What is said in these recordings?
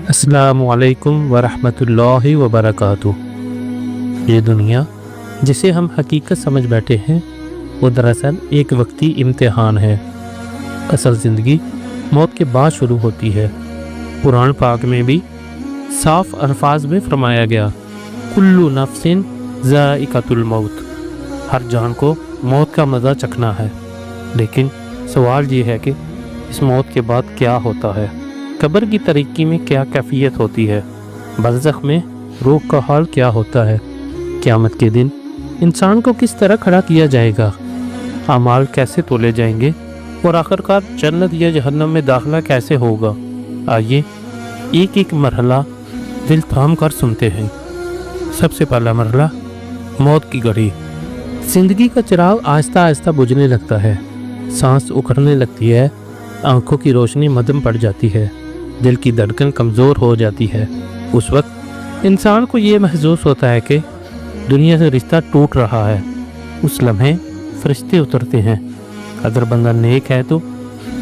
अस्सलामु अलैकुम वरहमतुल्लाहि वबरकातुह। ये दुनिया जिसे हम हकीकत समझ बैठे हैं वो दरअसल एक वक्ती इम्तिहान है। असल ज़िंदगी मौत के बाद शुरू होती है। कुरान पाक में भी साफ अल्फाज में फरमाया गया, कुल्लु नफ्सिन ज़ाइक़तुल मौत, हर जान को मौत का मज़ा चखना है। लेकिन सवाल ये है कि इस मौत के बाद क्या होता है? कब्र की तरीक़ी में क्या कैफियत होती है? बरज़ख में रूह का हाल क्या होता है? क़यामत के दिन इंसान को किस तरह खड़ा किया जाएगा? अमाल कैसे तोले जाएंगे और आखिरकार जन्नत या जहन्नम में दाखिला कैसे होगा? आइए एक एक मरहला दिल थाम कर सुनते हैं। सबसे पहला मरहला, मौत की घड़ी। ज़िंदगी का चिराग आहिस्ता आहिस्ता बुझने लगता है, सांस उखड़ने लगती है, आंखों की रोशनी मध्यम पड़ जाती है, दिल की धड़कन कमज़ोर हो जाती है। उस वक्त इंसान को ये महसूस होता है कि दुनिया से रिश्ता टूट रहा है। उस लम्हे फरिश्ते उतरते हैं। अगर बंदा नेक है तो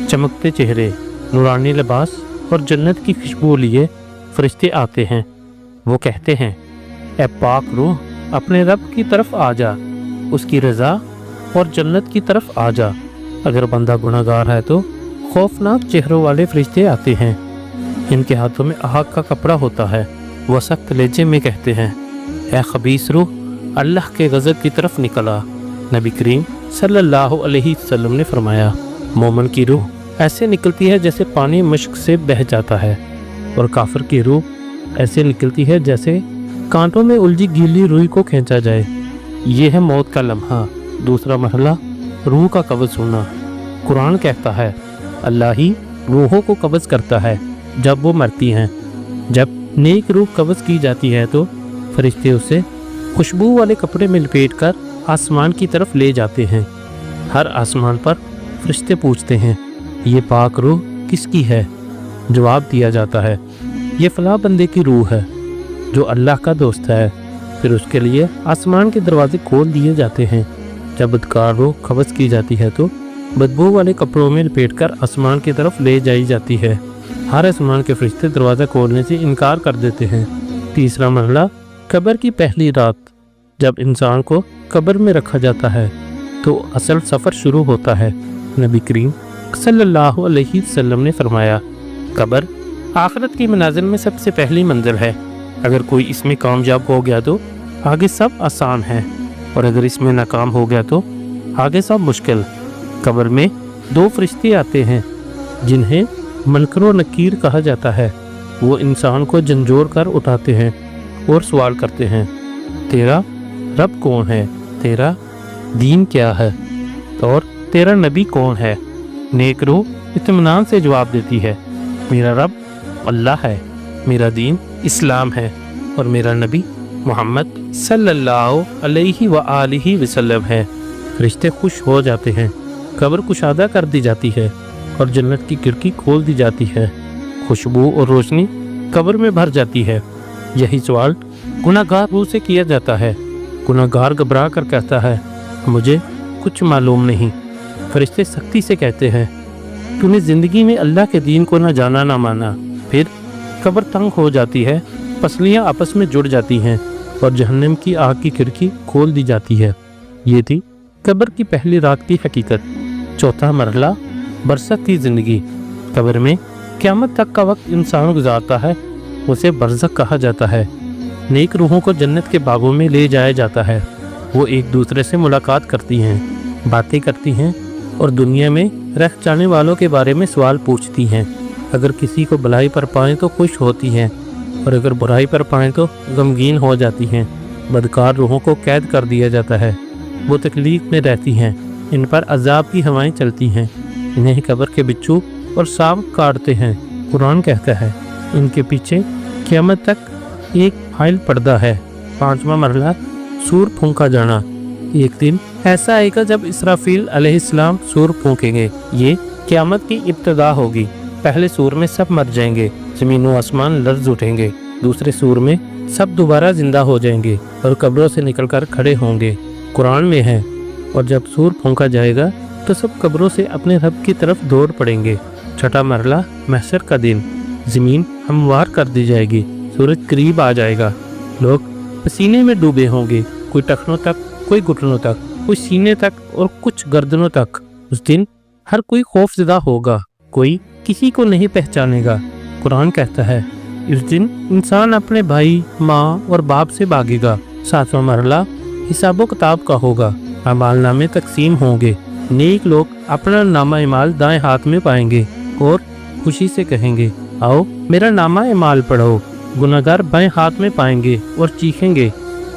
चमकते चेहरे, नूरानी लिबास और जन्नत की खुशबू लिए फरिश्ते आते हैं। वो कहते हैं, ए पाक रूह, अपने रब की तरफ आ जा, उसकी रज़ा और जन्नत की तरफ आ जा। अगर बंदा गुनहगार है तो खौफनाक चेहरों वाले फरिश्ते आते हैं। इनके हाथों में आग का कपड़ा होता है। वह सख्त लहजे में कहते हैं, ए खबीस रूह, अल्लाह के गज़ब की तरफ निकला। नबी करीम सल्लल्लाहु अलैहि वसल्लम ने फरमाया, मोमिन की रूह ऐसे निकलती है जैसे पानी मश्क से बह जाता है, और काफिर की रूह ऐसे निकलती है जैसे कांटों में उलझी गीली रुई को खींचा जाए। ये है मौत का लम्हा। दूसरा मरहला, रूह का कब्ज़ होना। कुरान कहता है, अल्लाह ही रूहों को कब्ज़ करता है जब वो मरती हैं। जब नेक रूह कब्ज़ की जाती है तो फरिश्ते उसे खुशबू वाले कपड़े में लपेट कर आसमान की तरफ ले जाते हैं। हर आसमान पर फरिश्ते पूछते हैं, ये पाक रूह किसकी है? जवाब दिया जाता है, ये फलां बंदे की रूह है जो अल्लाह का दोस्त है। फिर उसके लिए आसमान के दरवाजे खोल दिए जाते हैं। जब बदकार रूह कब्ज़ की जाती है तो बदबू वाले कपड़ों में लपेटकर आसमान की तरफ ले जाई जाती है। हर आसमान के फरिश्ते दरवाज़ा खोलने से इनकार कर देते हैं। तीसरा मरहला, कब्र की पहली रात। जब इंसान को कब्र में रखा जाता है तो असल सफ़र शुरू होता है। नबी करीम सल्लल्लाहु अलैहि वसल्लम ने फरमाया, कब्र आखिरत की मनाज़िल में सबसे पहली मंजिल है। अगर कोई इसमें कामयाब हो गया तो आगे सब आसान है, और अगर इसमें नाकाम हो गया तो आगे सब मुश्किल। कब्र में दो फरिश्ते आते हैं जिन्हें मुनकर व नकीर कहा जाता है। वो इंसान को झंझोड़ कर उठाते हैं और सवाल करते हैं, तेरा रब कौन है? तेरा दीन क्या है? और तेरा नबी कौन है? नेक रूह इत्मीनान से जवाब देती है, मेरा रब अल्लाह है, मेरा दीन इस्लाम है, और मेरा नबी मोहम्मद सल्लल्लाहु अलैहि व आलिहि वसल्लम है। रिश्ते खुश हो जाते हैं। कब्र कुशादा कर दी जाती है और जन्नत की खिड़की खोल दी जाती है। खुशबू और रोशनी कब्र में भर जाती है। यही सवाल गुनहगार रूह से किया जाता है। गुनहगार घबरा कर कहता है, मुझे कुछ मालूम नहीं। फरिश्ते सख्ती से कहते हैं, तूने ज़िंदगी में अल्लाह के दीन को न जाना न माना। फिर कब्र तंग हो जाती है, पसलियाँ आपस में जुड़ जाती हैं और जहन्नम की आग की खिड़की खोल दी जाती है। ये थी कब्र की पहली रात की हकीकत। चौथा मरहला, बरज़ख की ज़िंदगी। कब्र में क़यामत तक का वक्त इंसान गुजारता है, उसे बरज़ख कहा जाता है। नेक रूहों को जन्नत के बागों में ले जाया जाता है। वो एक दूसरे से मुलाकात करती हैं, बातें करती हैं और दुनिया में रह जाने वालों के बारे में सवाल पूछती हैं। अगर किसी को भलाई पर पाएँ तो खुश होती हैं, और अगर बुराई पर पाएँ तो गमगीन हो जाती हैं। बदकार रूहों को कैद कर दिया जाता है। वो तकलीफ में रहती हैं। इन पर अजाब की हवाएं चलती हैं। इन्हें कब्र के बिच्छू और सांप काटते हैं। कुरान कहता है, इनके पीछे क़यामत तक एक फाइल पर्दा है। पांचवा मरहला, सूर फूंका जाना। एक दिन ऐसा आएगा जब इसराफील अलैहिस्सलाम सूर फूंकेंगे। ये क़यामत की इब्तिदा होगी। पहले सूर में सब मर जाएंगे, ज़मीन व आसमान लर्ज़ उठेंगे। दूसरे सूर में सब दोबारा जिंदा हो जाएंगे और कब्रों से निकलकर खड़े होंगे। कुरान में है, और जब सूर फूंका जाएगा तो सब कब्रों से अपने रब की तरफ दौड़ पड़ेंगे। छठा मरला, महशर का दिन। ज़मीन हमवार कर दी जाएगी। सूरज करीब आ जाएगा। लोग पसीने में डूबे होंगे, कोई टखनों तक, कोई घुटनों तक, कोई सीने तक और कुछ गर्दनों तक। उस दिन हर कोई खौफजदा होगा, कोई किसी को नहीं पहचानेगा। कुरान कहता है इस दिन इंसान अपने भाई, माँ और बाप से भागेगा। 7वां मरहला हिसाबो किताब का होगा। अमालनामे तकसीम होंगे। नेक लोग अपना नामा इमाल दाएं हाथ में पाएंगे और खुशी से कहेंगे आओ मेरा नामा इमाल पढ़ो। गुनाहगार बाएं हाथ में पाएंगे और चीखेंगे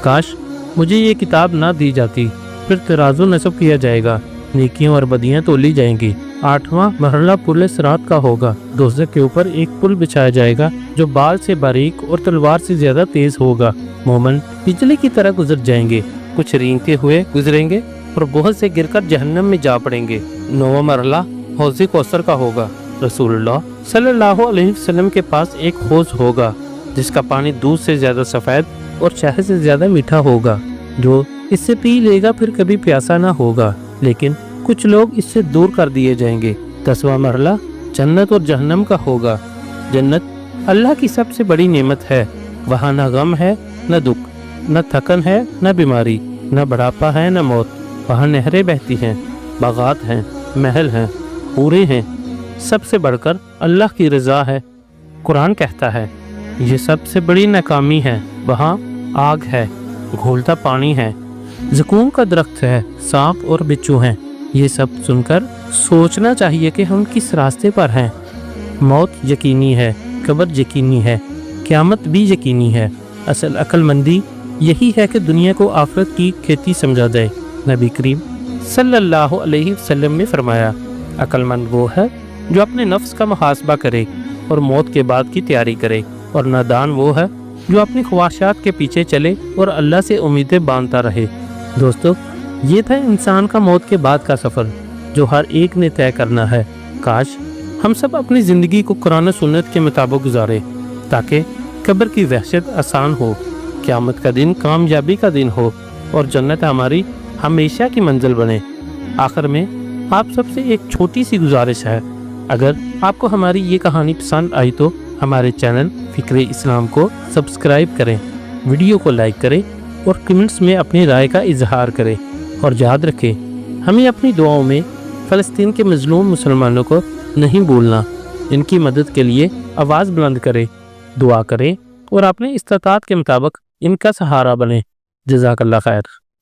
काश मुझे ये किताब ना दी जाती। फिर तराजू नस्ब किया जाएगा, नेकियां और बदियां तोली जाएंगी। 8वां मरहला पुल सिरात का होगा। दोज़ख के ऊपर एक पुल बिछाया जाएगा जो बाल से बारीक और तलवार से ज्यादा तेज होगा। मोमन बिजली की तरह गुजर जाएंगे, कुछ रेंगते हुए गुजरेंगे और बहुत से गिरकर जहन्नम में जा पड़ेंगे। 9वां मरहला हौज़ कौसर का होगा। रसूलुल्लाह सल्लल्लाहु अलैहि वसल्लम के पास एक हौज़ होगा जिसका पानी दूध से ज्यादा सफेद और शहद से ज्यादा मीठा होगा। जो इससे पी लेगा फिर कभी प्यासा ना होगा, लेकिन कुछ लोग इससे दूर कर दिए जाएंगे। 10वां मरहला जन्नत और जहन्नम का होगा। जन्नत अल्लाह की सबसे बड़ी नेमत है। वहाँ न गम है, न दुख, न थकन है, न बीमारी, न बढ़ापा है, न मौत। वहाँ नहरें बहती हैं, बागात हैं, महल हैं, पूरे हैं। सबसे बढ़कर अल्लाह की रज़ा है। कुरान कहता है ये सबसे बड़ी नाकामी है। वहाँ आग है, घोलता पानी है, ज़कूम का दरख्त है, सांप और बिच्छू हैं। ये सब सुनकर सोचना चाहिए कि हम किस रास्ते पर हैं। मौत यकीनी है, कब्र यकीनी है, क़यामत भी यकीनी है। असल अक्लमंदी यही है कि दुनिया को आखिरत की खेती समझा जाए। नबी करीम सल्लल्लाहु अलैहि वसल्लम ने फरमाया अक्लमंद वो है जो अपने नफ्स का मुहासबा करे और मौत के बाद की तैयारी करे, और नादान वो है जो अपनी ख्वाहिशात के पीछे चले और अल्लाह से उम्मीदें बांधता रहे। दोस्तों, ये था इंसान का मौत के बाद का सफ़र जो हर एक ने तय करना है। काश हम सब अपनी ज़िंदगी को कुरान और सुन्नत के मुताबिक गुजारे ताकि कब्र की वहशत आसान हो, क़यामत का दिन कामयाबी का दिन हो और जन्नत हमारी हमेशा की मंजिल बने। आखिर में आप सबसे एक छोटी सी गुजारिश है, अगर आपको हमारी ये कहानी पसंद आई तो हमारे चैनल फ़िक्र इस्लाम को सब्सक्राइब करें, वीडियो को लाइक करें और कमेंट्स में अपनी राय का इजहार करें। और याद रखें हमें अपनी दुआओं में फ़लस्तीन के मज़लूम मुसलमानों को नहीं भूलना। इनकी मदद के लिए आवाज़ बुलंद करें, दुआ करें और अपने इस्तातात के मुताबिक इनका सहारा बने। जज़ाकल्लाह खैर।